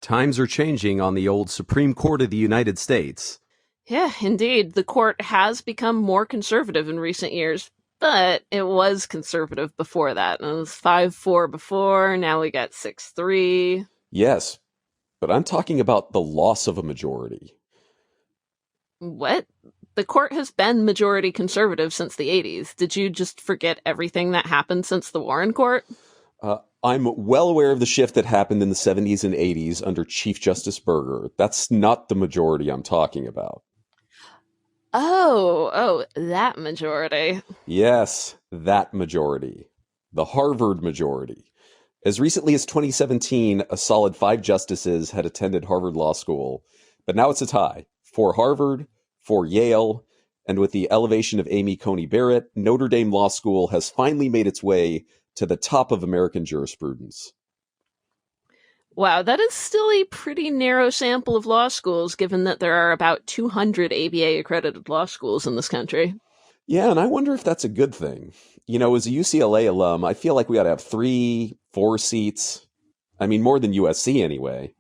Times are changing on the old Supreme Court of the United States. Yeah, indeed. The court has become more conservative in recent years, but it was conservative before that. It was 5-4 before, now we got 6-3. Yes, but I'm talking about the loss of a majority. What? The court has been majority conservative since the 80s. Did you just forget everything that happened since the Warren Court? I'm well aware of the shift that happened in the 70s and 80s under Chief Justice Berger. That's not the majority I'm talking about. Oh, that majority. Yes, that majority. The Harvard majority. As recently as 2017, a solid 5 justices had attended Harvard Law School, but now it's a tie. 4 Harvard, 4 Yale, and with the elevation of Amy Coney Barrett, Notre Dame Law School has finally made its way to the top of American jurisprudence. Wow, that is still a pretty narrow sample of law schools, given that there are about 200 ABA-accredited law schools in this country. Yeah, and I wonder if that's a good thing. You know, as a UCLA alum, I feel like we ought to have 3, 4 seats. I mean, more than USC anyway.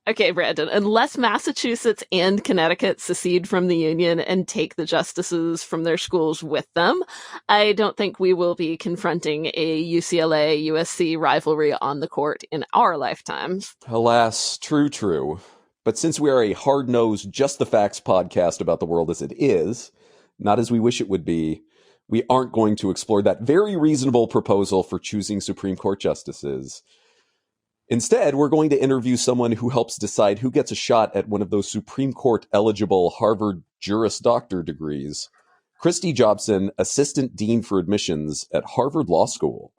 Okay, Brandon, unless Massachusetts and Connecticut secede from the Union and take the justices from their schools with them, I don't think we will be confronting a UCLA-USC rivalry on the court in our lifetimes. Alas, true. But since we are a hard-nosed, just the facts podcast about the world as it is, not as we wish it would be, we aren't going to explore that very reasonable proposal for choosing Supreme Court justices. Instead, we're going to interview someone who helps decide who gets a shot at one of those Supreme Court eligible Harvard Juris Doctor degrees. Kristi Jobson, Assistant Dean for Admissions at Harvard Law School.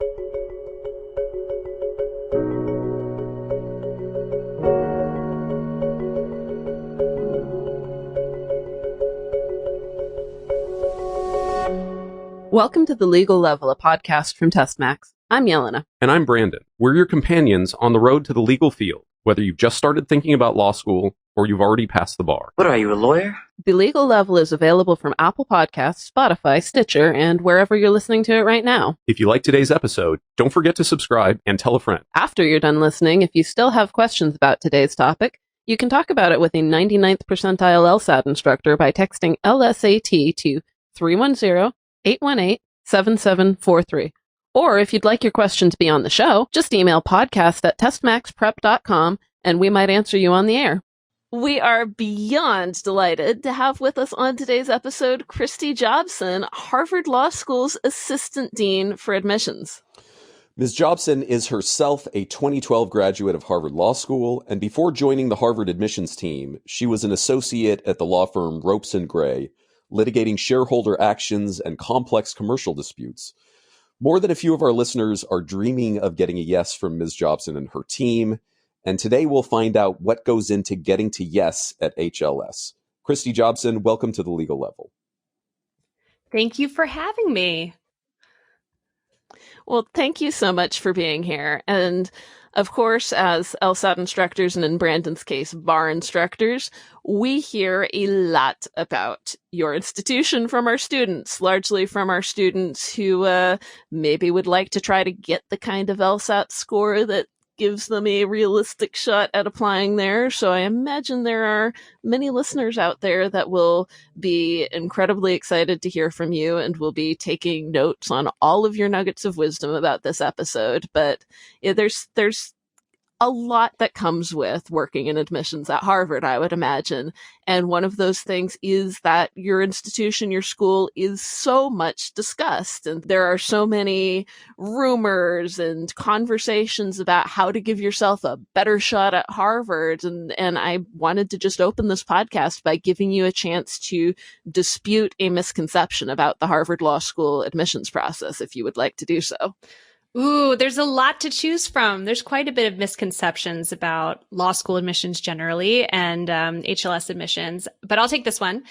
Welcome to The Legal Level, a podcast from TestMax. I'm Jelena. And I'm Branden. We're your companions on the road to the legal field, whether you've just started thinking about law school or you've already passed the bar. What are you, a lawyer? The Legal Level is available from Apple Podcasts, Spotify, Stitcher, and wherever you're listening to it right now. If you like today's episode, don't forget to subscribe and tell a friend. After you're done listening, if you still have questions about today's topic, you can talk about it with a 99th percentile LSAT instructor by texting LSAT to 310-818-7743. Or if you'd like your question to be on the show, just email podcast@testmaxprep.com and we might answer you on the air. We are beyond delighted to have with us on today's episode Kristi Jobson, Harvard Law School's Assistant Dean for Admissions. Ms. Jobson is herself a 2012 graduate of Harvard Law School, and before joining the Harvard admissions team, she was an associate at the law firm Ropes & Gray, litigating shareholder actions and complex commercial disputes. More than a few of our listeners are dreaming of getting a yes from Ms. Jobson and her team, and today we'll find out what goes into getting to yes at HLS. Kristi Jobson, welcome to The Legal Level. Thank you for having me. Well, thank you so much for being here. And of course, as LSAT instructors, and in Brandon's case, bar instructors, we hear a lot about your institution from our students, largely from our students who maybe would like to try to get the kind of LSAT score that gives them a realistic shot at applying there. So I imagine there are many listeners out there that will be incredibly excited to hear from you and will be taking notes on all of your nuggets of wisdom about this episode. But yeah, there's a lot that comes with working in admissions at Harvard, I would imagine. And one of those things is that your institution, your school is so much discussed. And there are so many rumors and conversations about how to give yourself a better shot at Harvard. And I wanted to just open this podcast by giving you a chance to dispute a misconception about the Harvard Law School admissions process, if you would like to do so. Ooh, there's a lot to choose from. There's quite a bit of misconceptions about law school admissions generally and HLS admissions, but I'll take this one.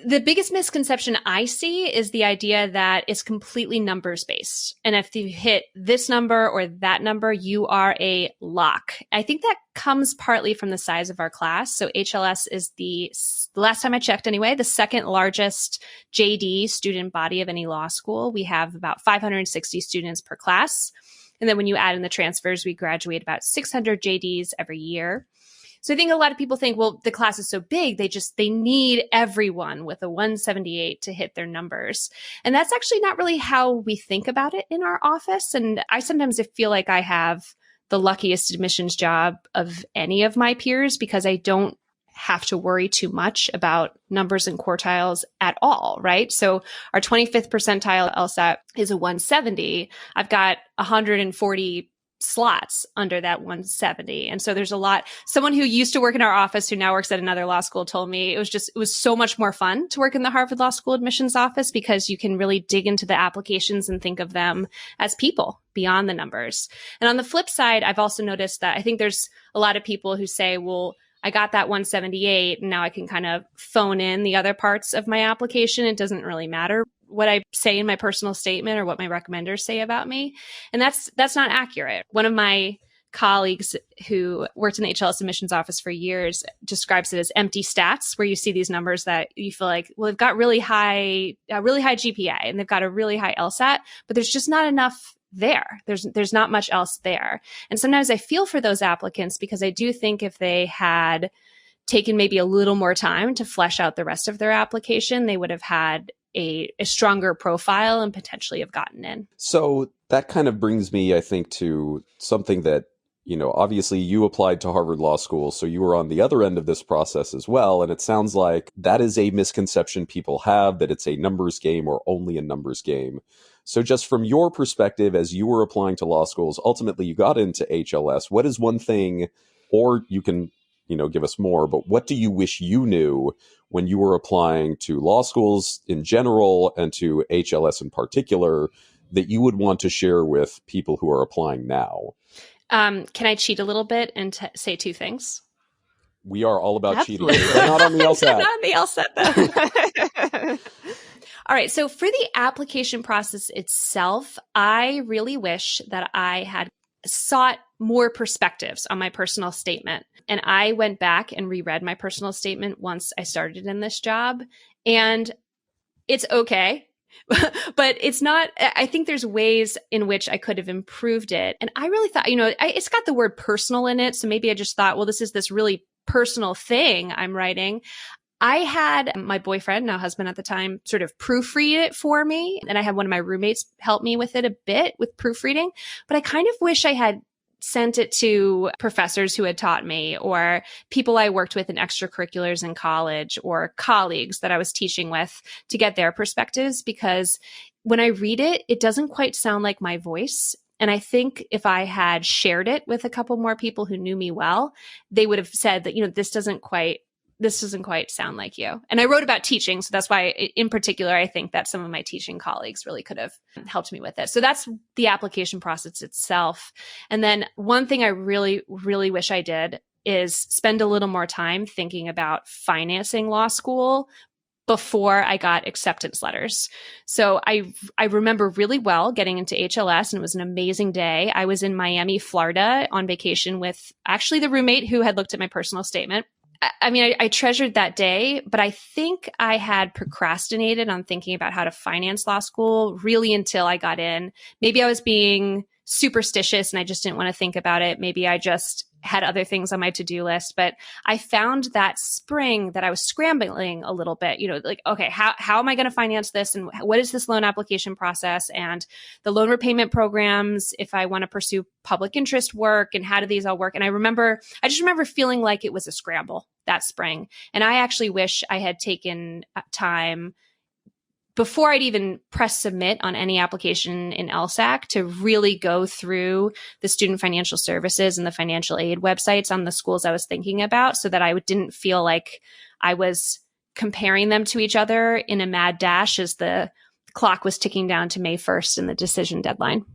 The biggest misconception I see is the idea that it's completely numbers based. And if you hit this number or that number, you are a lock. I think that comes partly from the size of our class. So HLS is the last time I checked anyway, the second largest JD student body of any law school. We have about 560 students per class. And then when you add in the transfers, we graduate about 600 JDs every year. So I think a lot of people think, well, the class is so big, they need everyone with a 178 to hit their numbers. And that's actually not really how we think about it in our office. And I sometimes feel like I have the luckiest admissions job of any of my peers because I don't have to worry too much about numbers and quartiles at all, right? So our 25th percentile LSAT is a 170. I've got 140 slots under that 170. And so there's a lot. Someone who used to work in our office who now works at another law school told me it was so much more fun to work in the Harvard Law School admissions office because you can really dig into the applications and think of them as people beyond the numbers. And on the flip side, I've also noticed that I think there's a lot of people who say, well, I got that 178 and now I can kind of phone in the other parts of my application. It doesn't really matter what I say in my personal statement or what my recommenders say about me. And that's not accurate. One of my colleagues who worked in the HLS admissions office for years describes it as empty stats, where you see these numbers that you feel like, well, they've got really high GPA and they've got a really high LSAT, but there's just not enough there. There's not much else there. And sometimes I feel for those applicants because I do think if they had taken maybe a little more time to flesh out the rest of their application, they would have had a stronger profile and potentially have gotten in. So that kind of brings me, I think, to something that, obviously you applied to Harvard Law School, so you were on the other end of this process as well. And it sounds like that is a misconception people have, that it's a numbers game or only a numbers game. So just from your perspective, as you were applying to law schools, ultimately you got into HLS. What is one thing, or you can, give us more, but what do you wish you knew when you were applying to law schools in general and to HLS in particular that you would want to share with people who are applying now? Can I cheat a little bit and say two things? We are all about Absolutely. cheating. But not on the LSAT. Not on the LSAT, though. All right. So for the application process itself, I really wish that I had sought more perspectives on my personal statement. And I went back and reread my personal statement once I started in this job. And it's okay. But it's not, I think there's ways in which I could have improved it. And I really thought, it's got the word personal in it. So maybe I just thought, well, this is this really personal thing I'm writing. I had my boyfriend, now husband at the time, sort of proofread it for me. And I had one of my roommates help me with it a bit with proofreading. But I kind of wish I had sent it to professors who had taught me or people I worked with in extracurriculars in college or colleagues that I was teaching with to get their perspectives, because when I read it, it doesn't quite sound like my voice. And I think if I had shared it with a couple more people who knew me well, they would have said that, this doesn't quite sound like you. And I wrote about teaching. So that's why in particular, I think that some of my teaching colleagues really could have helped me with it. So that's the application process itself. And then one thing I really, really wish I did is spend a little more time thinking about financing law school before I got acceptance letters. So I remember really well getting into HLS, and it was an amazing day. I was in Miami, Florida on vacation with actually the roommate who had looked at my personal statement. I treasured that day, but I think I had procrastinated on thinking about how to finance law school really until I got in. Maybe I was being superstitious and I just didn't want to think about it. Maybe I just had other things on my to-do list, but I found that spring that I was scrambling a little bit, okay, how am I going to finance this? And what is this loan application process and the loan repayment programs if I want to pursue public interest work, and how do these all work? And I just remember feeling like it was a scramble that spring. And I actually wish I had taken time before I'd even press submit on any application in LSAC to really go through the student financial services and the financial aid websites on the schools I was thinking about, so that I didn't feel like I was comparing them to each other in a mad dash as the clock was ticking down to May 1st and the decision deadline.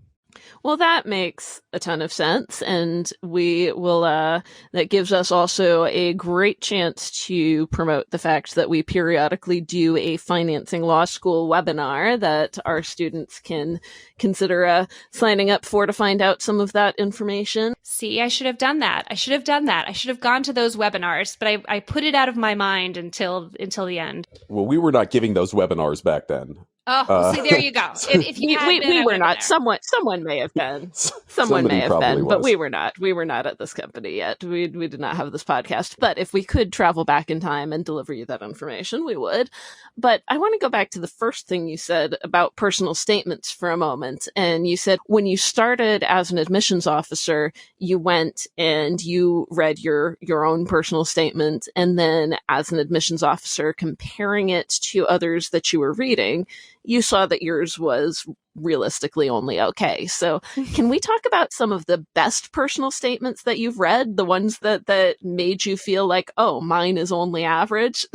Well, that makes a ton of sense. And we will, that gives us also a great chance to promote the fact that we periodically do a financing law school webinar that our students can consider signing up for to find out some of that information. See, I should have done that. I should have gone to those webinars, but I put it out of my mind until the end. Well, we were not giving those webinars back then. Oh, see, there you go. If you had been, we I were would not. have been there. Someone may have been. Someone Somebody may have probably been, but was. we were not. We were not at this company yet. We did not have this podcast. But if we could travel back in time and deliver you that information, we would. But I want to go back to the first thing you said about personal statements for a moment. And you said when you started as an admissions officer, you went and you read your own personal statement, and then as an admissions officer, comparing it to others that you were reading, you saw that yours was realistically only okay. So can we talk about some of the best personal statements that you've read, the ones that made you feel like, oh, mine is only average?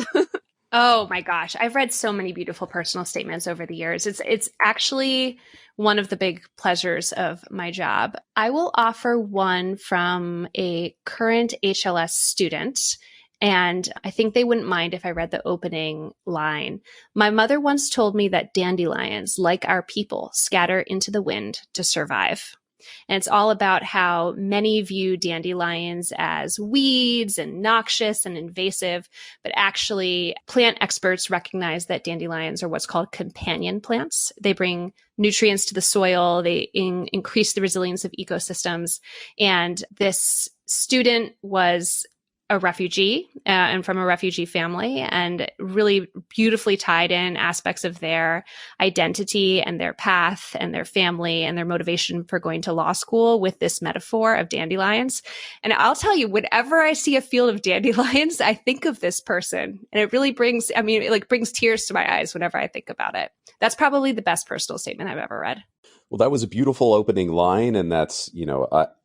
Oh my gosh. I've read so many beautiful personal statements over the years. It's actually one of the big pleasures of my job. I will offer one from a current HLS student, and I think they wouldn't mind if I read the opening line. My mother once told me that dandelions, like our people, scatter into the wind to survive. And it's all about how many view dandelions as weeds and noxious and invasive, but actually plant experts recognize that dandelions are what's called companion plants. They bring nutrients to the soil, they increase the resilience of ecosystems. And this student was a refugee and from a refugee family, and really beautifully tied in aspects of their identity and their path and their family and their motivation for going to law school with this metaphor of dandelions. And I'll tell you, whenever I see a field of dandelions, I think of this person, and it really brings, it brings tears to my eyes whenever I think about it. That's probably the best personal statement I've ever read. Well, that was a beautiful opening line. And that's,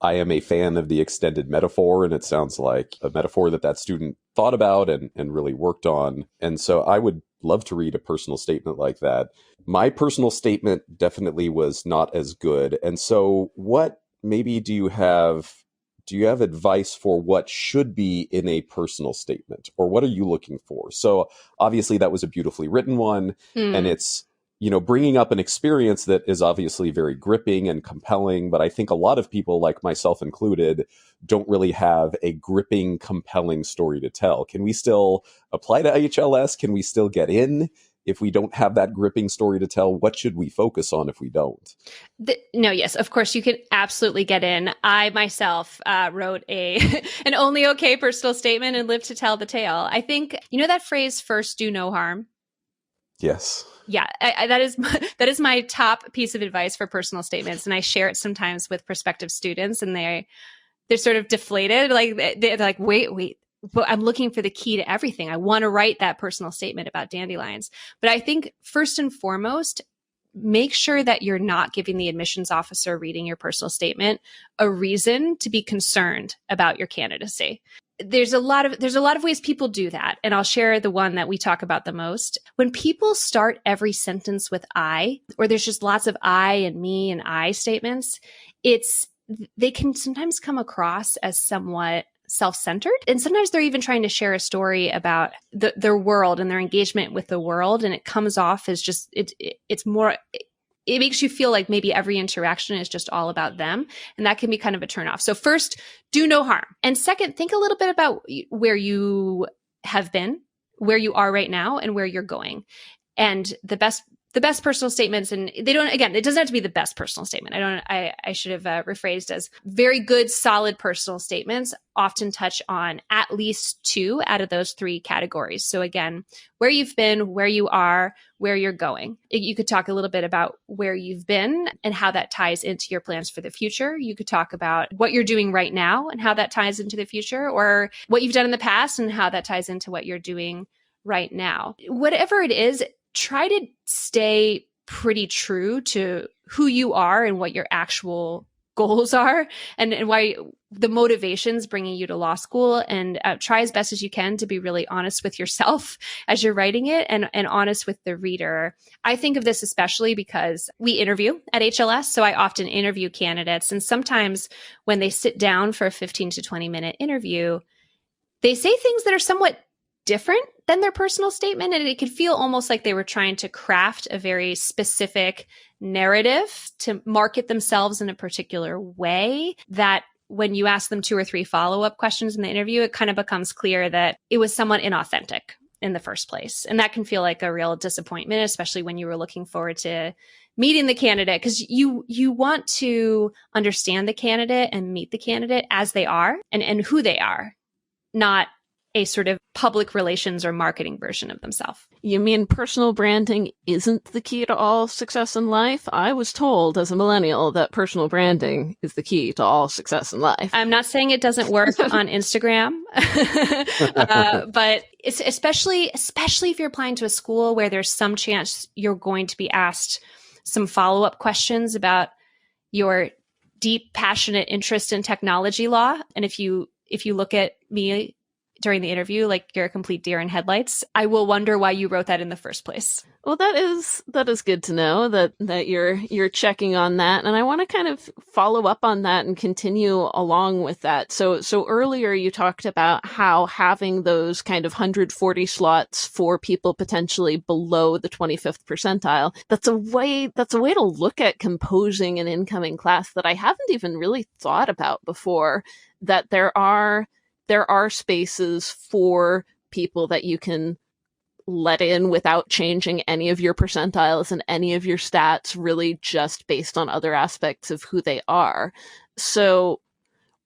I am a fan of the extended metaphor. And it sounds like a metaphor that student thought about and really worked on. And so I would love to read a personal statement like that. My personal statement definitely was not as good. And so what maybe do you have advice for what should be in a personal statement, or what are you looking for? So obviously that was a beautifully written one, and it's, bringing up an experience that is obviously very gripping and compelling. But I think a lot of people, like myself included, don't really have a gripping, compelling story to tell. Can we still apply to HLS? Can we still get in? If we don't have that gripping story to tell, what should we focus on if we don't? No, yes, of course, you can absolutely get in. I myself wrote an only okay personal statement and lived to tell the tale. I think, that phrase, first do no harm? Yes. Yeah, that is my top piece of advice for personal statements. And I share it sometimes with prospective students, and they're sort of deflated. They're like, wait. But I'm looking for the key to everything. I want to write that personal statement about dandelions. But I think first and foremost, make sure that you're not giving the admissions officer reading your personal statement a reason to be concerned about your candidacy. There's a lot of ways people do that. And I'll share the one that we talk about the most. When people start every sentence with I, or there's just lots of I and me and I statements, they can sometimes come across as somewhat self-centered. And sometimes they're even trying to share a story about their world and their engagement with the world. And it comes off as just, it's more, it makes you feel like maybe every interaction is just all about them. And that can be kind of a turnoff. So first, do no harm. And second, think a little bit about where you have been, where you are right now, and where you're going. And the best personal statements, and it doesn't have to be the best personal statement. I should have rephrased as very good, solid personal statements often touch on at least two out of those three categories. So again, where you've been, where you are, where you're going. You could talk a little bit about where you've been and how that ties into your plans for the future. You could talk about what you're doing right now and how that ties into the future, or what you've done in the past and how that ties into what you're doing right now. Whatever it is, try to stay pretty true to who you are and what your actual goals are, and why the motivations bringing you to law school, and try as best as you can to be really honest with yourself as you're writing it, and honest with the reader. I think of this especially because we interview at HLS. So I often interview candidates, and sometimes when they sit down for a 15 to 20 minute interview, they say things that are somewhat different than their personal statement. And it could feel almost like they were trying to craft a very specific narrative to market themselves in a particular way, that when you ask them 2 or 3 follow-up questions in the interview, it kind of becomes clear that it was somewhat inauthentic. in the first place. And that can feel like a real disappointment, especially when you were looking forward to meeting the candidate, because you want to understand the candidate and meet the candidate as they are and who they are, not a sort of public relations or marketing version of themselves. You mean personal branding isn't the key to all success in life? I was told as a millennial that personal branding is the key to all success in life. I'm not saying it doesn't work on Instagram, but it's especially if you're applying to a school where there's some chance you're going to be asked some follow-up questions about your deep, passionate interest in technology law. And if you look at me during the interview like you're a complete deer in headlights, I will wonder why you wrote that in the first place. Well, that is good to know that you're checking on that, and I want to kind of follow up on that and continue along with that. So earlier you talked about how having those kind of 140 slots for people potentially below the 25th percentile, that's a way to look at composing an incoming class that I haven't even really thought about before. That there are spaces for people that you can let in without changing any of your percentiles and any of your stats, really just based on other aspects of who they are. So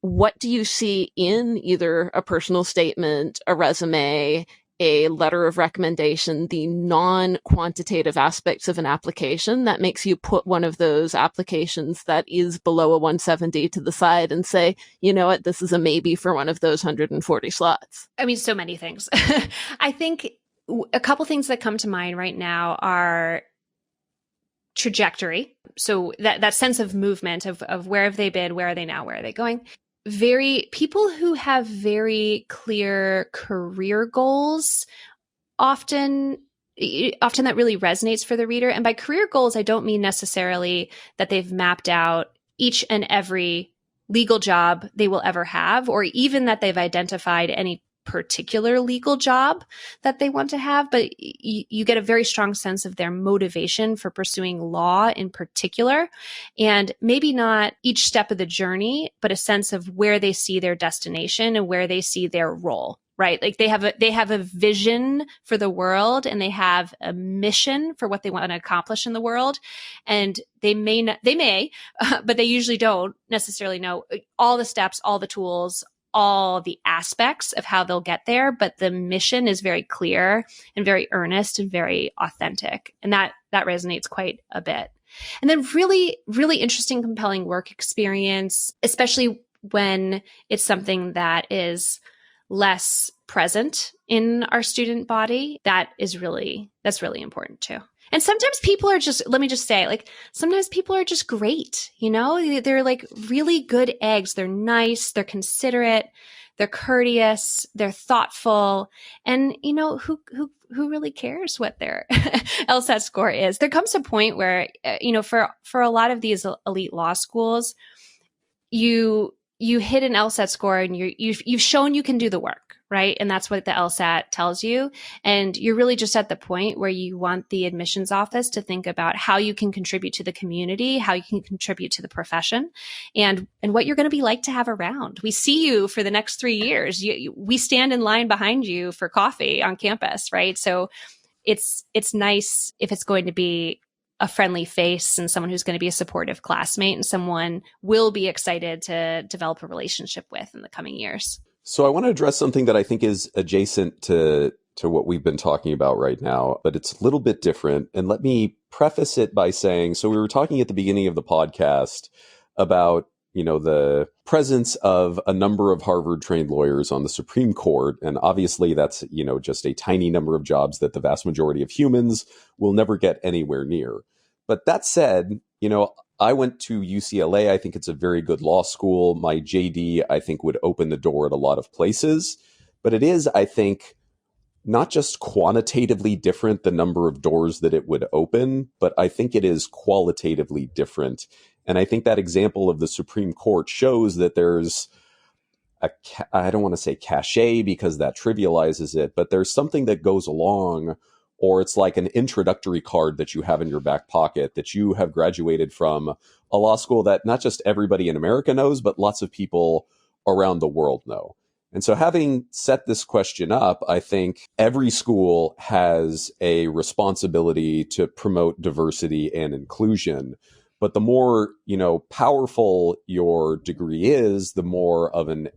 what do you see in either a personal statement, a resume, a letter of recommendation, the non-quantitative aspects of an application that makes you put one of those applications that is below a 170 to the side and say, you know what, this is a maybe for one of those 140 slots? I mean, so many things. I think a couple things that come to mind right now are trajectory. So that sense of movement of where have they been, where are they now, where are they going? People who have very clear career goals, often that really resonates for the reader. And by career goals, I don't mean necessarily that they've mapped out each and every legal job they will ever have, or even that they've identified any particular legal job that they want to have, but you get a very strong sense of their motivation for pursuing law in particular, and maybe not each step of the journey, but a sense of where they see their destination and where they see their role, right? Like they have a vision for the world and they have a mission for what they want to accomplish in the world. And they may, but they usually don't necessarily know all the steps, all the tools, all the aspects of how they'll get there, but the mission is very clear and very earnest and very authentic. And that resonates quite a bit. And then really, really interesting, compelling work experience, especially when it's something that is less present in our student body. That's really important too. And sometimes people are just, let me just say, like, sometimes people are just great, you know? They're like really good eggs. They're nice, they're considerate, they're courteous, they're thoughtful. And, you know, who really cares what their LSAT score is? There comes a point where, you know, for a lot of these elite law schools, you hit an LSAT score and you've shown you can do the work, right? And that's what the LSAT tells you. And you're really just at the point where you want the admissions office to think about how you can contribute to the community, how you can contribute to the profession, and what you're going to be like to have around. We see you for the next 3 years. We stand in line behind you for coffee on campus, right? So it's nice if it's going to be a friendly face and someone who's going to be a supportive classmate and someone will be excited to develop a relationship with in the coming years. So I want to address something that I think is adjacent to what we've been talking about right now, but it's a little bit different. And let me preface it by saying, so we were talking at the beginning of the podcast about, you know, the presence of a number of Harvard-trained lawyers on the Supreme Court. And obviously that's, you know, just a tiny number of jobs that the vast majority of humans will never get anywhere near. But that said, you know, I went to UCLA. I think it's a very good law school. My JD, I think, would open the door at a lot of places. But it is, I think, not just quantitatively different, the number of doors that it would open, but I think it is qualitatively different. And I think that example of the Supreme Court shows that there's I don't want to say cachet because that trivializes it, but there's something that goes along, or it's like an introductory card that you have in your back pocket that you have graduated from a law school that not just everybody in America knows, but lots of people around the world know. And so having set this question up, I think every school has a responsibility to promote diversity and inclusion. But the more, powerful your degree is, the more of an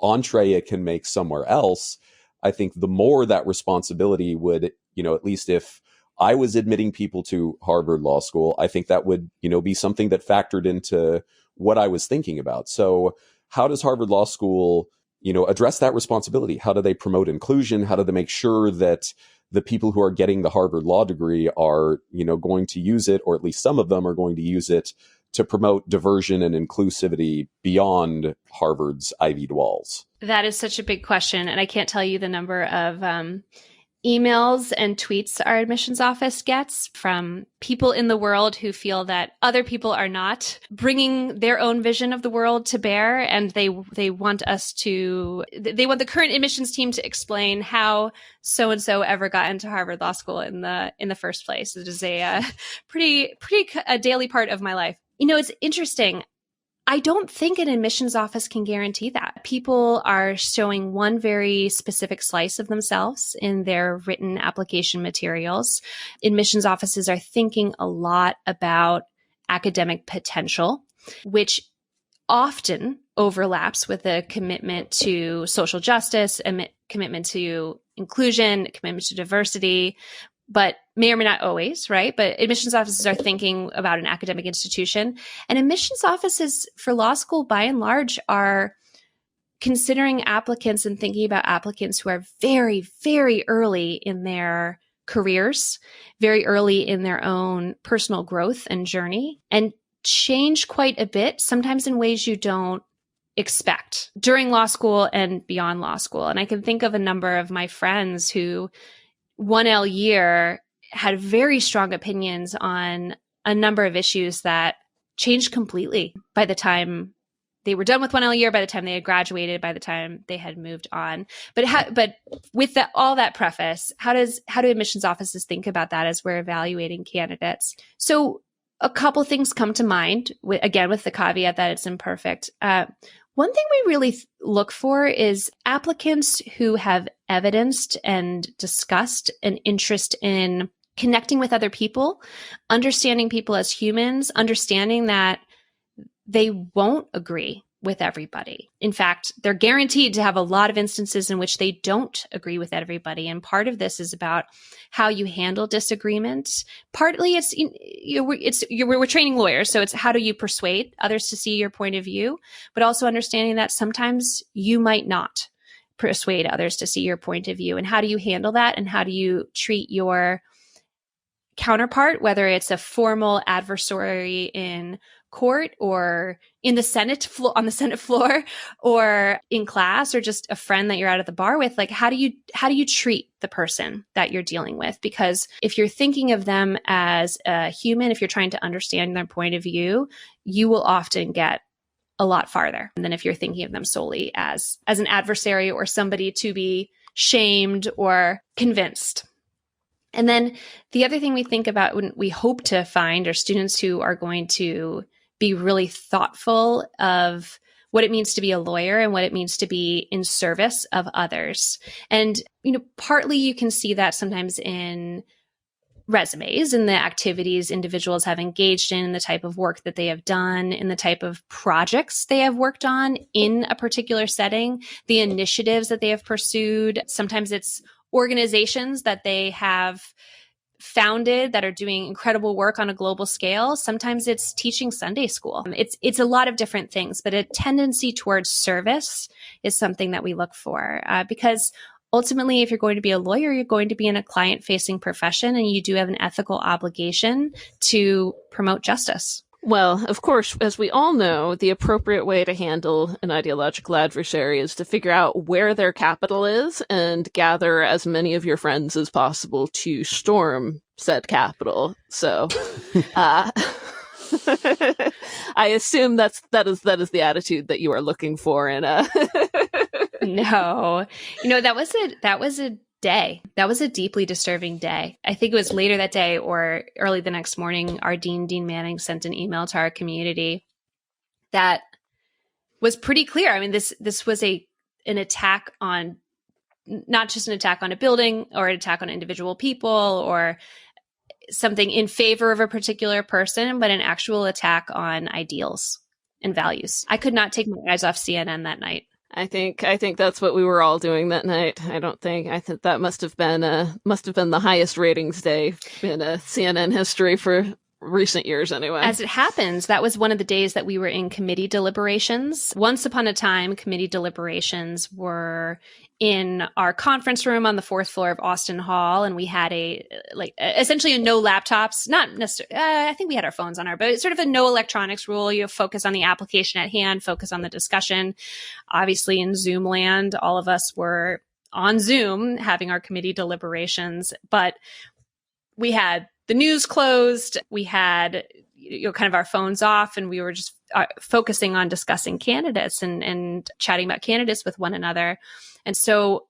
entree it can make somewhere else. I think the more that responsibility would, at least if I was admitting people to Harvard Law School, I think that would, be something that factored into what I was thinking about. So how does Harvard Law School, address that responsibility? How do they promote inclusion? How do they make sure that the people who are getting the Harvard Law degree are, going to use it, or at least some of them are going to use it to promote diversion and inclusivity beyond Harvard's ivied walls? That is such a big question. And I can't tell you the number of emails and tweets our admissions office gets from people in the world who feel that other people are not bringing their own vision of the world to bear. And they want they want the current admissions team to explain how so-and-so ever got into Harvard Law School in the first place. It is a pretty a daily part of my life. It's interesting. I don't think an admissions office can guarantee that. People are showing one very specific slice of themselves in their written application materials. Admissions offices are thinking a lot about academic potential, which often overlaps with a commitment to social justice, a commitment to inclusion, a commitment to diversity, but may or may not always, right? But admissions offices are thinking about an academic institution. And admissions offices for law school, by and large, are considering applicants and thinking about applicants who are very, very early in their careers, very early in their own personal growth and journey, and change quite a bit, sometimes in ways you don't expect during law school and beyond law school. And I can think of a number of my friends who 1L year had very strong opinions on a number of issues that changed completely by the time they were done with 1L year, by the time they had graduated, by the time they had moved on. But with all that preface, how do admissions offices think about that as we're evaluating candidates? So a couple things come to mind, again, with the caveat that it's imperfect. One thing we really look for is applicants who have evidenced and discussed an interest in connecting with other people, understanding people as humans, understanding that they won't agree with everybody. In fact, they're guaranteed to have a lot of instances in which they don't agree with everybody. And part of this is about how you handle disagreement. Partly we're training lawyers, so it's how do you persuade others to see your point of view, but also understanding that sometimes you might not persuade others to see your point of view. And how do you handle that? And how do you treat your counterpart, whether it's a formal adversary in court or in the Senate on the Senate floor or in class or just a friend that you're out at the bar with? Like, how do you treat the person that you're dealing with? Because if you're thinking of them as a human, if you're trying to understand their point of view, you will often get a lot farther than if you're thinking of them solely as an adversary or somebody to be shamed or convinced. And then the other thing we think about when we hope to find are students who are going to be really thoughtful of what it means to be a lawyer and what it means to be in service of others. And, partly you can see that sometimes in resumes and the activities individuals have engaged in, the type of work that they have done, in the type of projects they have worked on in a particular setting, the initiatives that they have pursued. Sometimes it's organizations that they have founded that are doing incredible work on a global scale. Sometimes it's teaching Sunday school. It's a lot of different things, but a tendency towards service is something that we look for because ultimately, if you're going to be a lawyer, you're going to be in a client-facing profession, and you do have an ethical obligation to promote justice. Well, of course, as we all know, the appropriate way to handle an ideological adversary is to figure out where their capital is and gather as many of your friends as possible to storm said capital. So, I assume that is the attitude that you are looking for in a. No, that was a day. That was a deeply disturbing day. I think it was later that day or early the next morning, our Dean Manning, sent an email to our community that was pretty clear. I mean, this was a an attack on, not just an attack on a building or an attack on individual people or something in favor of a particular person, but an actual attack on ideals and values. I could not take my eyes off CNN that night. I think that's what we were all doing that night. I think that must have been the highest ratings day in CNN history for recent years anyway. As it happens, that was one of the days that we were in committee deliberations. Once upon a time, committee deliberations were in our conference room on the 4th floor of Austin Hall, and we had essentially a no laptops, not necessarily, I think we had our phones on but it's sort of a no electronics rule. You focus on the application at hand, focus on the discussion. Obviously in Zoom land, all of us were on Zoom having our committee deliberations, but we had the news closed. We had kind of our phones off, and we were just focusing on discussing candidates and chatting about candidates with one another. And so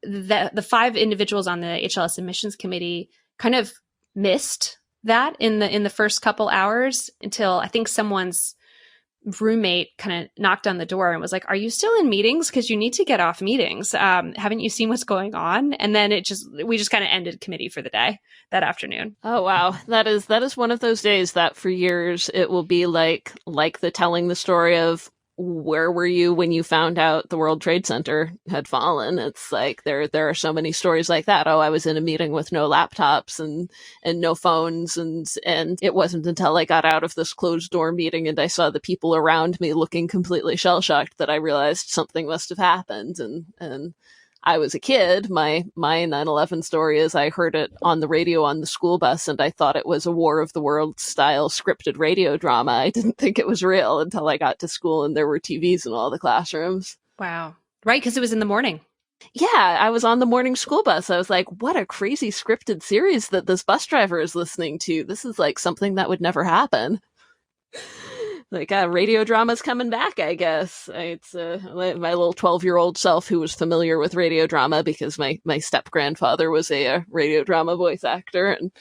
the 5 individuals on the HLS admissions committee kind of missed that in the first couple hours until I think someone's roommate kind of knocked on the door and was like, "Are you still in meetings? Because you need to get off meetings. Haven't you seen what's going on?" And then we just kind of ended committee for the day that afternoon. Oh wow, that is one of those days that for years it will be like the telling the story of where were you when you found out the World Trade Center had fallen. It's like there are so many stories like that. Oh, I was in a meeting with no laptops and no phones, and it wasn't until I got out of this closed door meeting and I saw the people around me looking completely shell shocked that I realized something must have happened. And I was a kid. My 9/11 story is I heard it on the radio on the school bus, and I thought it was a War of the Worlds style scripted radio drama. I didn't think it was real until I got to school and there were TVs in all the classrooms. Wow. Right, because it was in the morning. Yeah, I was on the morning school bus. I was like, what a crazy scripted series that this bus driver is listening to. This is like something that would never happen. Like, radio drama's coming back, I guess. It's my little 12-year-old self who was familiar with radio drama because my step-grandfather was a radio drama voice actor. And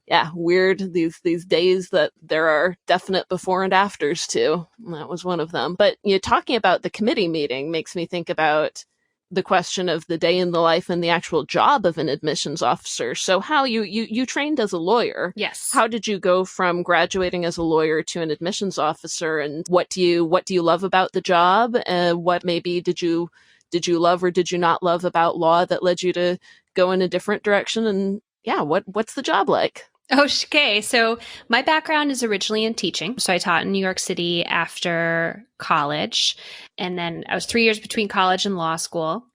yeah, weird, these days that there are definite before and afters too. And that was one of them. But talking about the committee meeting makes me think about the question of the day in the life and the actual job of an admissions officer. So how you trained as a lawyer. Yes. How did you go from graduating as a lawyer to an admissions officer, and what do you love about the job? What maybe did you love or did you not love about law that led you to go in a different direction? And yeah, what's the job like? Okay. So my background is originally in teaching. So I taught in New York City after college. And then I was 3 years between college and law school.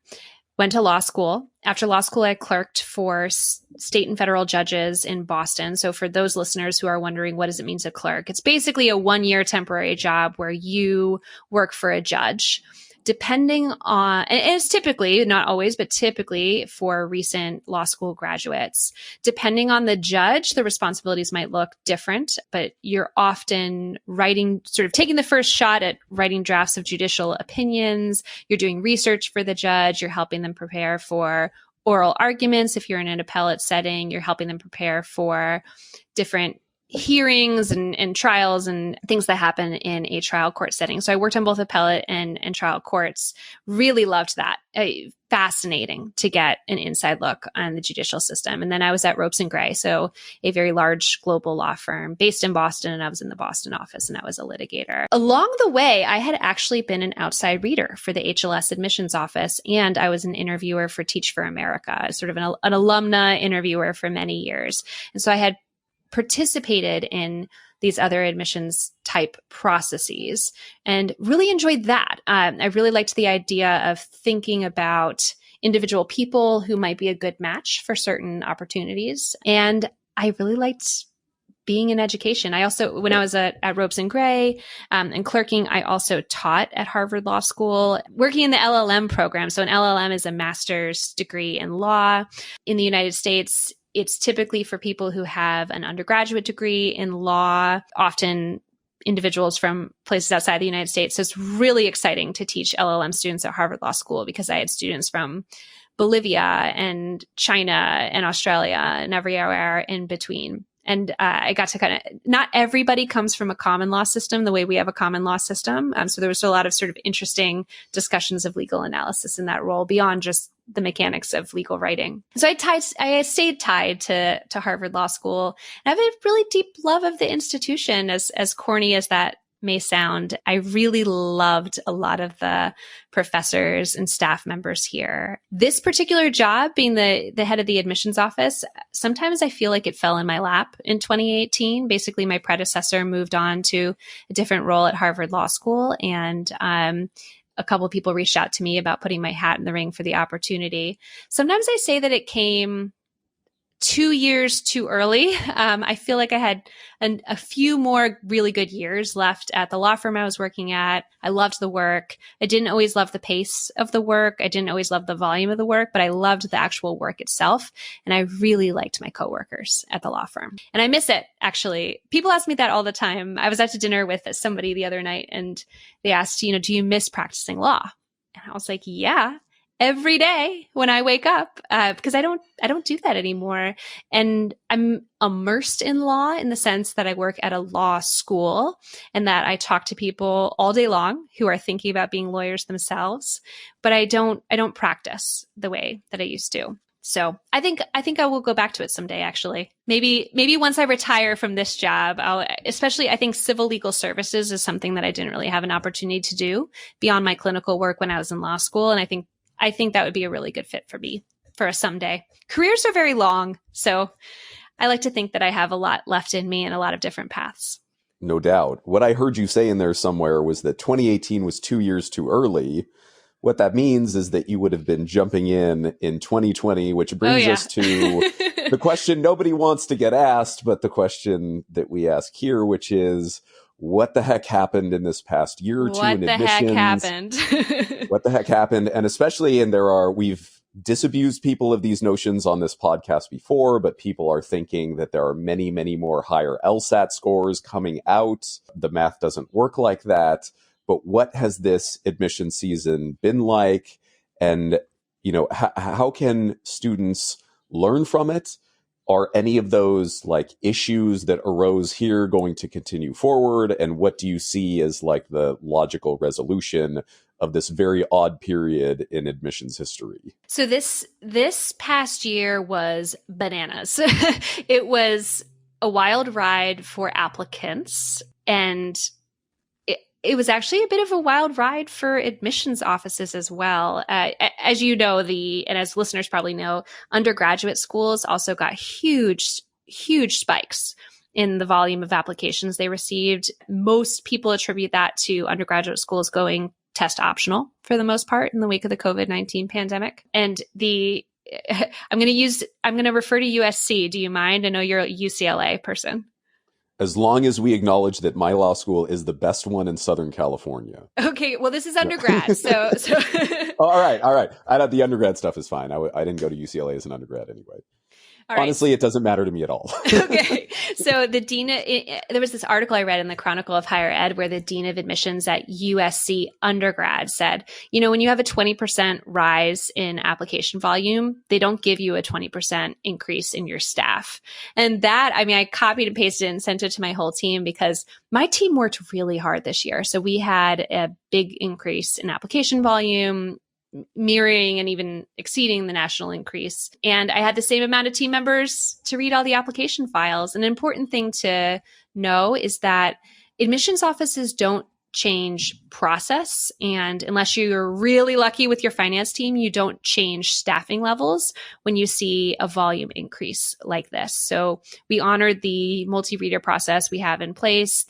Went to law school. After law school, I clerked for state and federal judges in Boston. So for those listeners who are wondering, what does it mean to clerk? It's basically a 1-year temporary job where you work for a judge. Depending on, and it's typically, not always, but typically for recent law school graduates, depending on the judge, the responsibilities might look different, but you're often taking the first shot at writing drafts of judicial opinions. You're doing research for the judge. You're helping them prepare for oral arguments. If you're in an appellate setting, you're helping them prepare for different hearings and trials and things that happen in a trial court setting. So I worked on both appellate and trial courts. Really loved that. Fascinating to get an inside look on the judicial system. And then I was at Ropes and Gray, so a very large global law firm based in Boston, and I was in the Boston office and I was a litigator. Along the way, I had actually been an outside reader for the HLS admissions office, and I was an interviewer for Teach for America, sort of an alumna interviewer for many years. And so I had participated in these other admissions type processes and really enjoyed that. I really liked the idea of thinking about individual people who might be a good match for certain opportunities. And I really liked being in education. I also, when I was at Ropes and Gray and clerking, I also taught at Harvard Law School, working in the LLM program. So an LLM is a master's degree in law. In the United States, it's typically for people who have an undergraduate degree in law, often individuals from places outside the United States. So it's really exciting to teach LLM students at Harvard Law School because I had students from Bolivia and China and Australia and everywhere in between. And I got to not everybody comes from a common law system the way we have a common law system. So there was a lot of sort of interesting discussions of legal analysis in that role beyond just the mechanics of legal writing. So I stayed tied to Harvard Law School. And I have a really deep love of the institution, as corny as that may sound. I really loved a lot of the professors and staff members here. This particular job, being the head of the admissions office, sometimes I feel like it fell in my lap in 2018. Basically, my predecessor moved on to a different role at Harvard Law School, and a couple of people reached out to me about putting my hat in the ring for the opportunity. Sometimes I say that it came 2 years too early. I feel like I had a few more really good years left at the law firm I was working at. I loved the work. I didn't always love the pace of the work. I didn't always love the volume of the work, but I loved the actual work itself. And I really liked my coworkers at the law firm. And I miss it, actually. People ask me that all the time. I was out to dinner with somebody the other night, and they asked, do you miss practicing law? And I was like, yeah. Every day when I wake up, because I don't do that anymore. And I'm immersed in law in the sense that I work at a law school and that I talk to people all day long who are thinking about being lawyers themselves. But I don't practice the way that I used to. So I think I will go back to it someday, actually. Maybe once I retire from this job, I think civil legal services is something that I didn't really have an opportunity to do beyond my clinical work when I was in law school. And I think that would be a really good fit for me for a someday. Careers are very long, so I like to think that I have a lot left in me and a lot of different paths. No doubt. What I heard you say in there somewhere was that 2018 was 2 years too early. What that means is that you would have been jumping in 2020, which brings us to the question nobody wants to get asked, but the question that we ask here, which is, what the heck happened in this past year or two in admissions? What the heck happened? What the heck happened? And especially we've disabused people of these notions on this podcast before, but people are thinking that there are many, many more higher LSAT scores coming out. The math doesn't work like that. But what has this admission season been like? And, how can students learn from it? Are any of those issues that arose here going to continue forward? And what do you see as the logical resolution of this very odd period in admissions history? So this past year was bananas. It was a wild ride for applicants, and it was actually a bit of a wild ride for admissions offices as well. As you know, and as listeners probably know, undergraduate schools also got huge spikes in the volume of applications they received. Most people attribute that to undergraduate schools going test optional for the most part in the wake of the COVID-19 pandemic. And I'm going to refer to USC. Do you mind? I know you're a UCLA person. As long as we acknowledge that my law school is the best one in Southern California. Okay, well, this is undergrad, so. Oh, all right. The undergrad stuff is fine. I didn't go to UCLA as an undergrad anyway. Right. Honestly, it doesn't matter to me at all. Okay. So the dean, there was this article I read in the Chronicle of Higher Ed where the dean of admissions at USC undergrad said, when you have a 20% rise in application volume, they don't give you a 20% increase in your staff. And that, I copied and pasted it and sent it to my whole team because my team worked really hard this year. So we had a big increase in application volume, mirroring and even exceeding the national increase. And I had the same amount of team members to read all the application files. An important thing to know is that admissions offices don't change process. And unless you're really lucky with your finance team, you don't change staffing levels when you see a volume increase like this. So we honored the multi-reader process we have in place.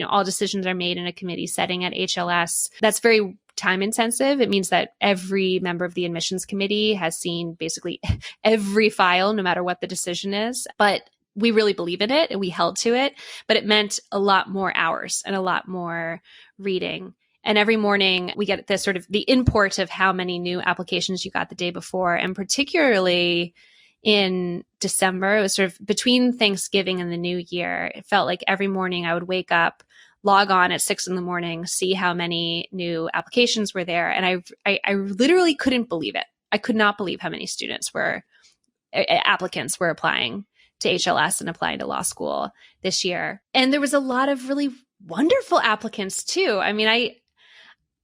All decisions are made in a committee setting at HLS. That's very time intensive. It means that every member of the admissions committee has seen basically every file, no matter what the decision is. But we really believe in it and we held to it. But it meant a lot more hours and a lot more reading. And every morning we get this sort of the import of how many new applications you got the day before. And particularly in December, it was sort of between Thanksgiving and the New Year. It felt like every morning I would wake up, log on at 6 a.m, see how many new applications were there. And I literally couldn't believe it. I could not believe how many applicants were applying to to HLS and applying to law school this year. And there was a lot of really wonderful applicants too. I mean,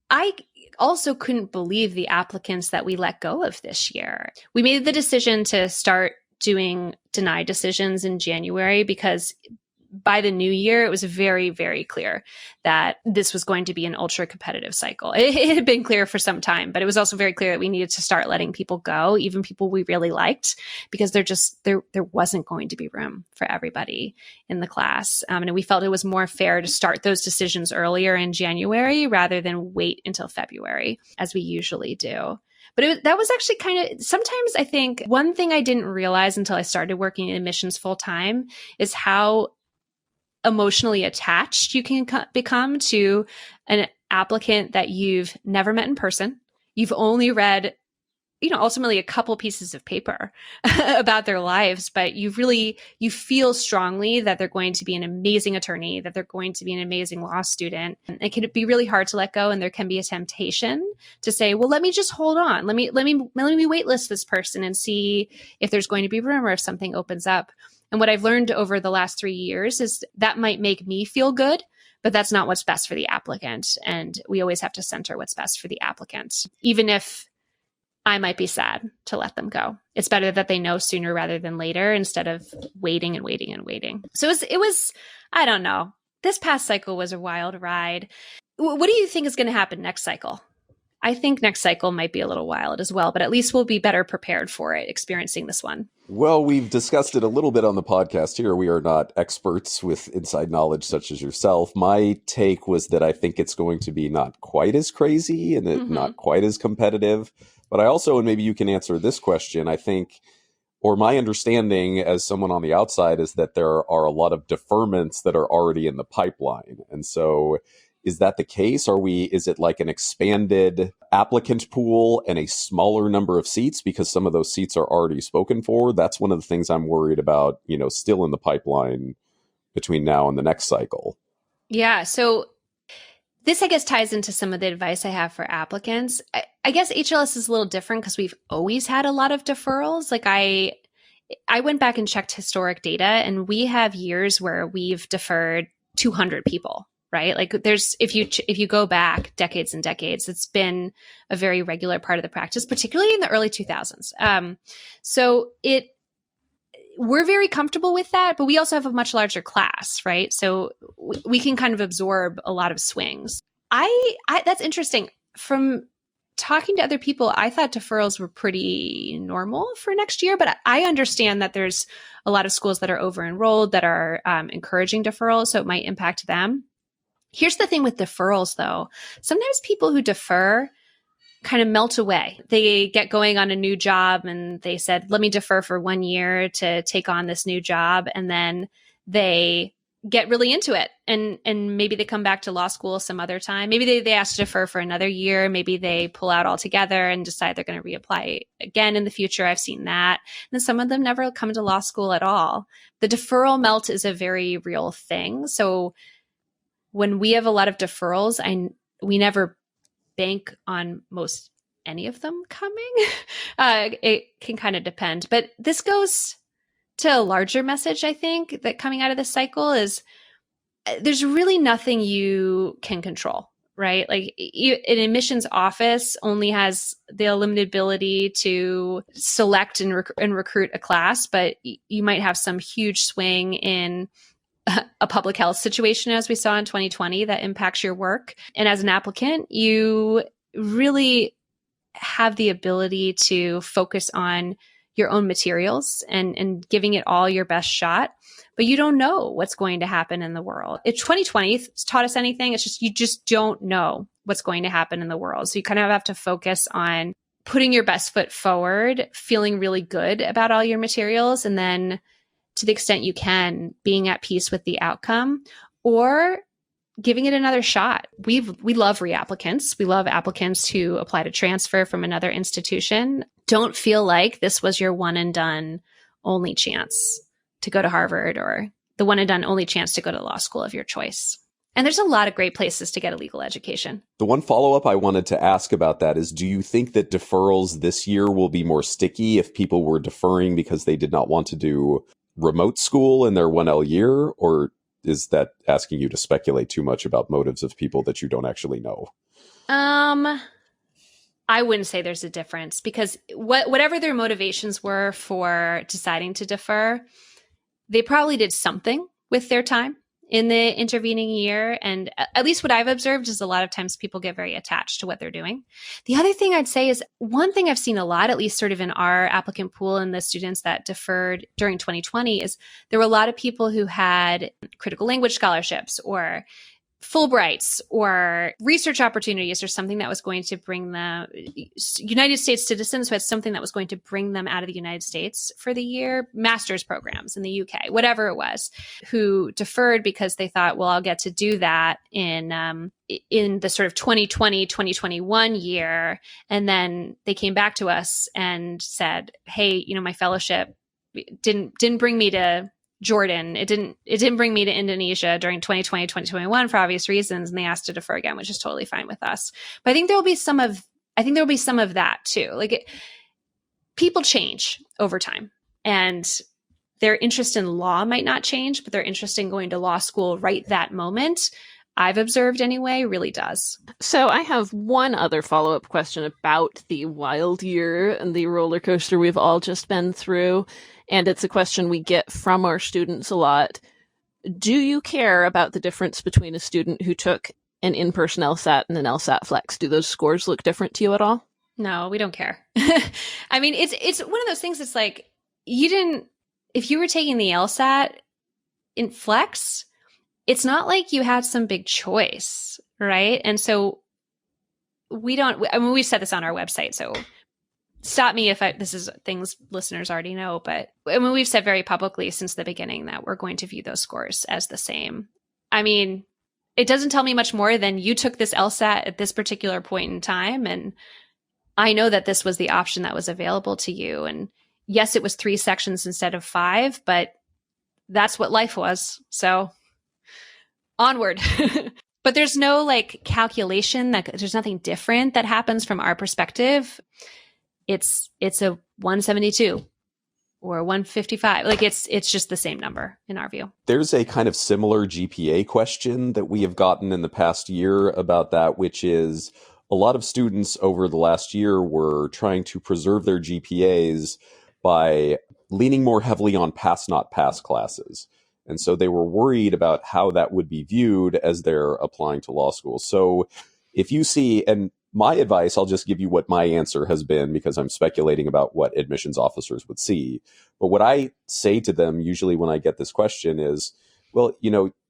I also couldn't believe the applicants that we let go of this year. We made the decision to start doing denied decisions in January because by the new year, it was very, very clear that this was going to be an ultra competitive cycle. It had been clear for some time, but it was also very clear that we needed to start letting people go, even people we really liked, because there wasn't going to be room for everybody in the class. And we felt it was more fair to start those decisions earlier in January rather than wait until February, as we usually do. But that was actually kind of, sometimes I think one thing I didn't realize until I started working in admissions full time is how emotionally attached you can become to an applicant that you've never met in person. You've only read, ultimately a couple pieces of paper about their lives, but you feel strongly that they're going to be an amazing attorney, that they're going to be an amazing law student. And it can be really hard to let go. And there can be a temptation to say, well, let me just hold on. Let me waitlist this person and see if there's going to be room or if something opens up. And what I've learned over the last 3 years is that might make me feel good, but that's not what's best for the applicant. And we always have to center what's best for the applicant, even if I might be sad to let them go. It's better that they know sooner rather than later instead of waiting and waiting and waiting. So it was, I don't know. This past cycle was a wild ride. What do you think is going to happen next cycle? I think next cycle might be a little wild as well, but at least we'll be better prepared for it, experiencing this one. Well, we've discussed it a little bit on the podcast here. We are not experts with inside knowledge such as yourself. My take was that I think it's going to be not quite as crazy and not quite as competitive. But I also, and maybe you can answer this question, I think, or my understanding as someone on the outside is that there are a lot of deferments that are already in the pipeline. And so is that the case? Is it like an expanded applicant pool and a smaller number of seats because some of those seats are already spoken for? That's one of the things I'm worried about, still in the pipeline between now and the next cycle. Yeah. So this, I guess, ties into some of the advice I have for applicants. I guess HLS is a little different because we've always had a lot of deferrals. Like I went back and checked historic data, and we have years where we've deferred 200 people. Right? Like if you go back decades and decades, it's been a very regular part of the practice, particularly in the early 2000s. So we're very comfortable with that, but we also have a much larger class, right? So we can kind of absorb a lot of swings. That's interesting. From talking to other people, I thought deferrals were pretty normal for next year, but I understand that there's a lot of schools that are over-enrolled that are encouraging deferrals, so it might impact them. Here's the thing with deferrals, though. Sometimes people who defer kind of melt away. They get going on a new job and they said, let me defer for 1 year to take on this new job. And then they get really into it. And maybe they come back to law school some other time. Maybe they ask to defer for another year. Maybe they pull out altogether and decide they're going to reapply again in the future. I've seen that. And then some of them never come to law school at all. The deferral melt is a very real thing. So when we have a lot of deferrals, we never bank on most any of them coming. It can kind of depend. But this goes to a larger message, I think, that coming out of this cycle is there's really nothing you can control, right? Like an admissions office only has the limited ability to select and recruit a class, but you might have some huge swing in a public health situation, as we saw in 2020, that impacts your work. And as an applicant, you really have the ability to focus on your own materials and giving it all your best shot. But you don't know what's going to happen in the world. If 2020 taught us anything, it's just you just don't know what's going to happen in the world. So you kind of have to focus on putting your best foot forward, feeling really good about all your materials, and then to the extent you can, being at peace with the outcome or giving it another shot. We love reapplicants. We love applicants who apply to transfer from another institution. Don't feel like this was your one and done only chance to go to Harvard or the one and done only chance to go to law school of your choice. And there's a lot of great places to get a legal education. The one follow-up I wanted to ask about that is, do you think that deferrals this year will be more sticky if people were deferring because they did not want to do remote school in their 1L year, or is that asking you to speculate too much about motives of people that you don't actually know? I wouldn't say there's a difference, because whatever their motivations were for deciding to defer, they probably did something with their time in the intervening year. And at least what I've observed is a lot of times people get very attached to what they're doing. The other thing I'd say is, one thing I've seen a lot, at least sort of in our applicant pool and the students that deferred during 2020, is there were a lot of people who had critical language scholarships or Fulbrights or research opportunities, or something that was going to bring them, United States citizens who had something that was going to bring them out of the United States for the year, master's programs in the UK, whatever it was, who deferred because they thought, well, I'll get to do that in the sort of 2020, 2021 year. And then they came back to us and said, hey, my fellowship didn't bring me to Jordan. It didn't bring me to Indonesia during 2020, 2021 for obvious reasons. And they asked to defer again, which is totally fine with us. But I think there will be some of that too. Like people change over time, and their interest in law might not change, but their interest in going to law school right that moment, I've observed anyway, really does. So I have one other follow-up question about the wild year and the roller coaster we've all just been through. And it's a question we get from our students a lot. Do you care about the difference between a student who took an in-person LSAT and an lsat-flex? Do those scores look different to you at all? No, we don't care. I mean, it's one of those things. It's like, if you were taking the LSAT in flex, it's not like you had some big choice, right? And so we've said this on our website, so stop me if this is things listeners already know, but we've said very publicly since the beginning that we're going to view those scores as the same. I mean, it doesn't tell me much more than you took this LSAT at this particular point in time, and I know that this was the option that was available to you. And yes, it was 3 sections instead of 5, but that's what life was. So onward. But there's no calculation, that there's nothing different that happens from our perspective. It's a 172 or 155. It's just the same number in our view. There's a kind of similar GPA question that we have gotten in the past year about that, which is a lot of students over the last year were trying to preserve their GPAs by leaning more heavily on pass not pass classes. And so they were worried about how that would be viewed as they're applying to law school. So if you see, and my advice, I'll just give you what my answer has been because I'm speculating about what admissions officers would see. But what I say to them usually when I get this question is, well,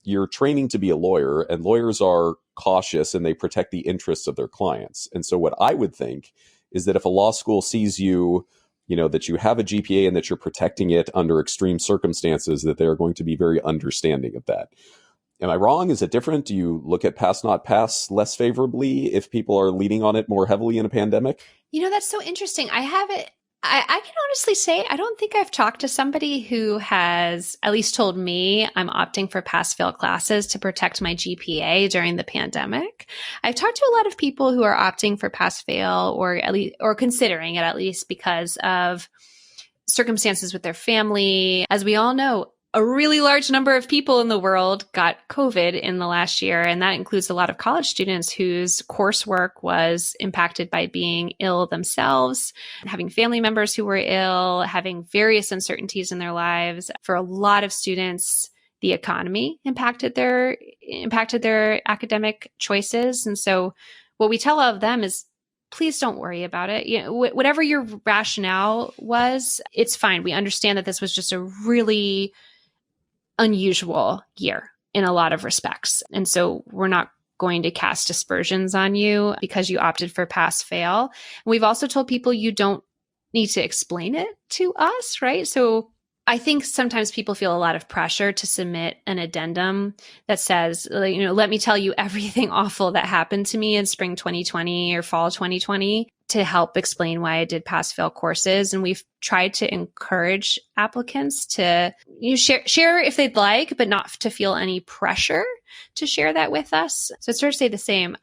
you're training to be a lawyer, and lawyers are cautious and they protect the interests of their clients. And so what I would think is that if a law school sees you, that you have a GPA and that you're protecting it under extreme circumstances, that they're going to be very understanding of that. Am I wrong? Is it different? Do you look at pass not pass less favorably if people are leaning on it more heavily in a pandemic? That's so interesting. I can honestly say, I don't think I've talked to somebody who has at least told me I'm opting for pass-fail classes to protect my GPA during the pandemic. I've talked to a lot of people who are opting for pass-fail or considering it at least because of circumstances with their family. As we all know, a really large number of people in the world got COVID in the last year, and that includes a lot of college students whose coursework was impacted by being ill themselves, having family members who were ill, having various uncertainties in their lives. For a lot of students, the economy impacted their academic choices. And so what we tell all of them is, please don't worry about it. Whatever your rationale was, it's fine. We understand that this was just a really unusual year in a lot of respects. And so we're not going to cast aspersions on you because you opted for pass fail. We've also told people you don't need to explain it to us, right? So I think sometimes people feel a lot of pressure to submit an addendum that says, let me tell you everything awful that happened to me in spring 2020 or fall 2020 to help explain why I did pass-fail courses. And we've tried to encourage applicants to share if they'd like, but not to feel any pressure to share that with us. So it's sort of say the same.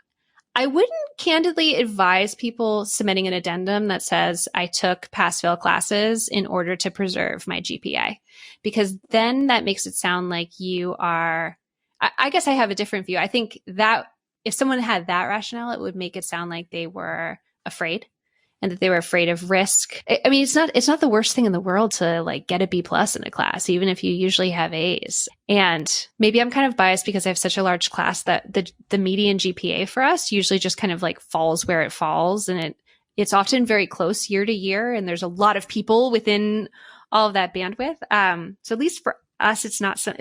I wouldn't candidly advise people submitting an addendum that says I took pass-fail classes in order to preserve my GPA, because then that makes it sound like you are, I guess I have a different view. I think that if someone had that rationale, it would make it sound like they were afraid and that they were afraid of risk. I mean, it's not the worst thing in the world to like get a B+ in a class, even if you usually have A's. And maybe I'm kind of biased because I have such a large class that the median GPA for us usually just kind of like falls where it falls. And it's often very close year to year. And there's a lot of people within all of that bandwidth. So at least for us, it's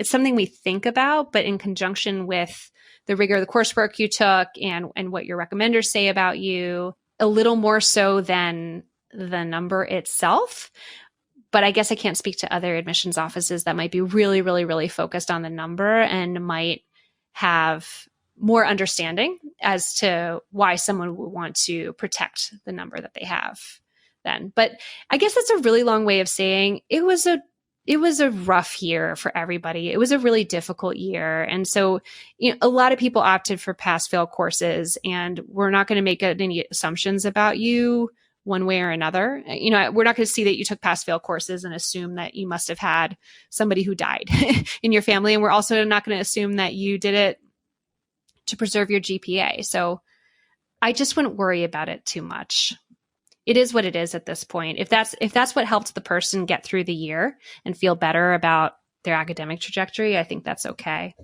something we think about, but in conjunction with the rigor of the coursework you took and what your recommenders say about you, a little more so than the number itself. But I guess I can't speak to other admissions offices that might be really, really, really focused on the number and might have more understanding as to why someone would want to protect the number that they have then. But I guess that's a really long way of saying it was a rough year for everybody. It was a really difficult year. And so, a lot of people opted for pass-fail courses, and we're not going to make any assumptions about you one way or another. We're not going to see that you took pass-fail courses and assume that you must have had somebody who died in your family. And we're also not going to assume that you did it to preserve your GPA. So I just wouldn't worry about it too much. It is what it is at this point. If that's what helped the person get through the year and feel better about their academic trajectory, I think that's okay.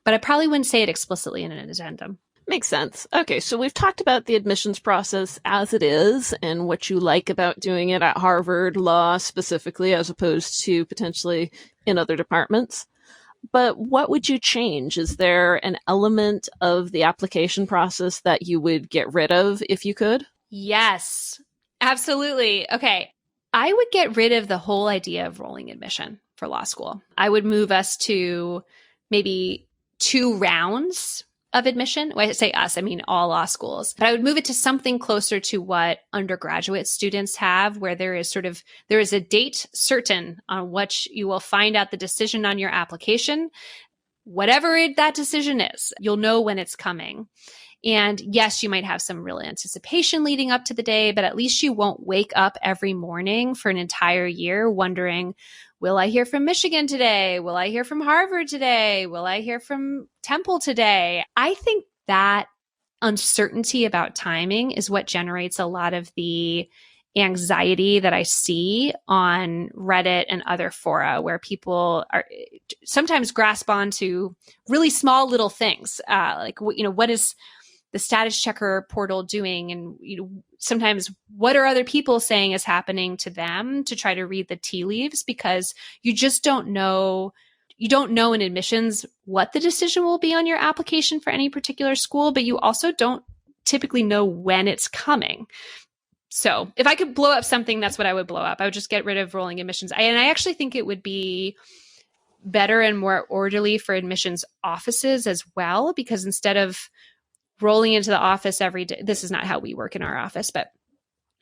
But I probably wouldn't say it explicitly in an addendum. Makes sense. Okay, so we've talked about the admissions process as it is and what you like about doing it at Harvard Law specifically, as opposed to potentially in other departments. But what would you change? Is there an element of the application process that you would get rid of if you could? Yes, absolutely. Okay. I would get rid of the whole idea of rolling admission for law school. I would move us to maybe 2 rounds of admission. When I say us, I mean all law schools. But I would move it to something closer to what undergraduate students have, where there is a date certain on which you will find out the decision on your application. Whatever that decision is, you'll know when it's coming. And yes, you might have some real anticipation leading up to the day, but at least you won't wake up every morning for an entire year wondering, will I hear from Michigan today? Will I hear from Harvard today? Will I hear from Temple today? I think that uncertainty about timing is what generates a lot of the anxiety that I see on Reddit and other fora, where people are sometimes grasp onto really small little things, like, what is the status checker portal doing? And, sometimes what are other people saying is happening to them, to try to read the tea leaves, because you just don't know. You don't know in admissions what the decision will be on your application for any particular school, but you also don't typically know when it's coming. So if I could blow up something, that's what I would blow up. I would just get rid of rolling admissions. And I actually think it would be better and more orderly for admissions offices as well, because instead of rolling into the office every day, this is not how we work in our office, but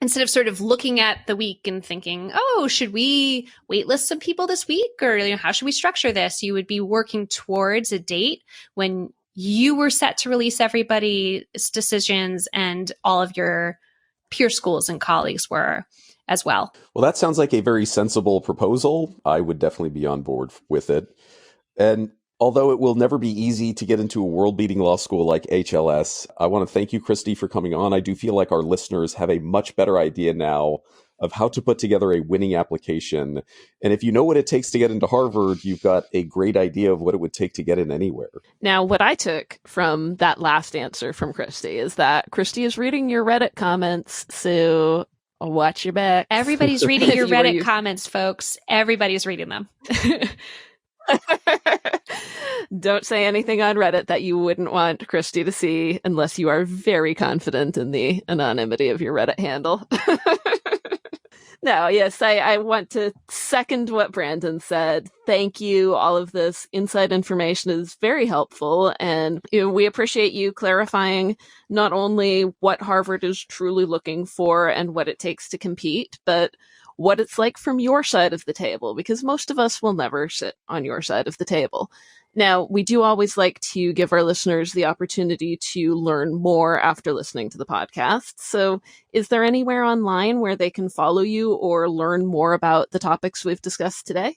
instead of sort of looking at the week and thinking, oh, should we waitlist some people this week? Or how should we structure this? You would be working towards a date when you were set to release everybody's decisions and all of your peer schools and colleagues were as well. Well, that sounds like a very sensible proposal. I would definitely be on board with it. And although it will never be easy to get into a world-beating law school like HLS, I want to thank you, Kristi, for coming on. I do feel like our listeners have a much better idea now of how to put together a winning application. And if you know what it takes to get into Harvard, you've got a great idea of what it would take to get in anywhere. Now, what I took from that last answer from Kristi is that Kristi is reading your Reddit comments, so watch your back. Everybody's reading your Reddit comments, folks. Everybody's reading them. Don't say anything on Reddit that you wouldn't want Kristi to see unless you are very confident in the anonymity of your Reddit handle. No, yes, I want to second what Branden said. Thank you. All of this inside information is very helpful. And we appreciate you clarifying not only what Harvard is truly looking for and what it takes to compete, but what it's like from your side of the table, because most of us will never sit on your side of the table. Now, we do always like to give our listeners the opportunity to learn more after listening to the podcast. So is there anywhere online where they can follow you or learn more about the topics we've discussed today?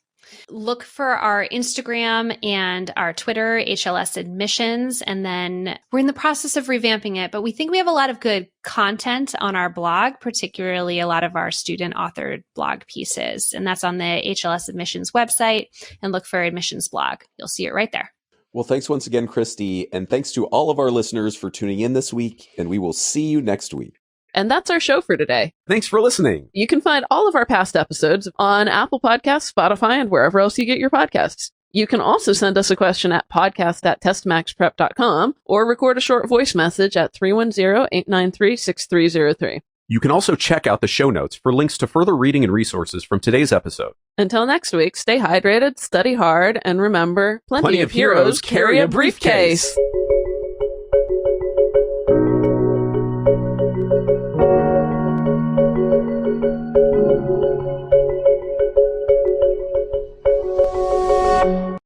Look for our Instagram and our Twitter, HLS Admissions, and then we're in the process of revamping it, but we think we have a lot of good content on our blog, particularly a lot of our student-authored blog pieces, and that's on the HLS Admissions website, and look for Admissions blog. You'll see it right there. Well, thanks once again, Kristi, and thanks to all of our listeners for tuning in this week, and we will see you next week. And that's our show for today. Thanks for listening. You can find all of our past episodes on Apple Podcasts, Spotify, and wherever else you get your podcasts. You can also send us a question at podcast@testmaxprep.com or record a short voice message at 310-893-6303. You can also check out the show notes for links to further reading and resources from today's episode. Until next week, stay hydrated, study hard, and remember, plenty of heroes carry a briefcase.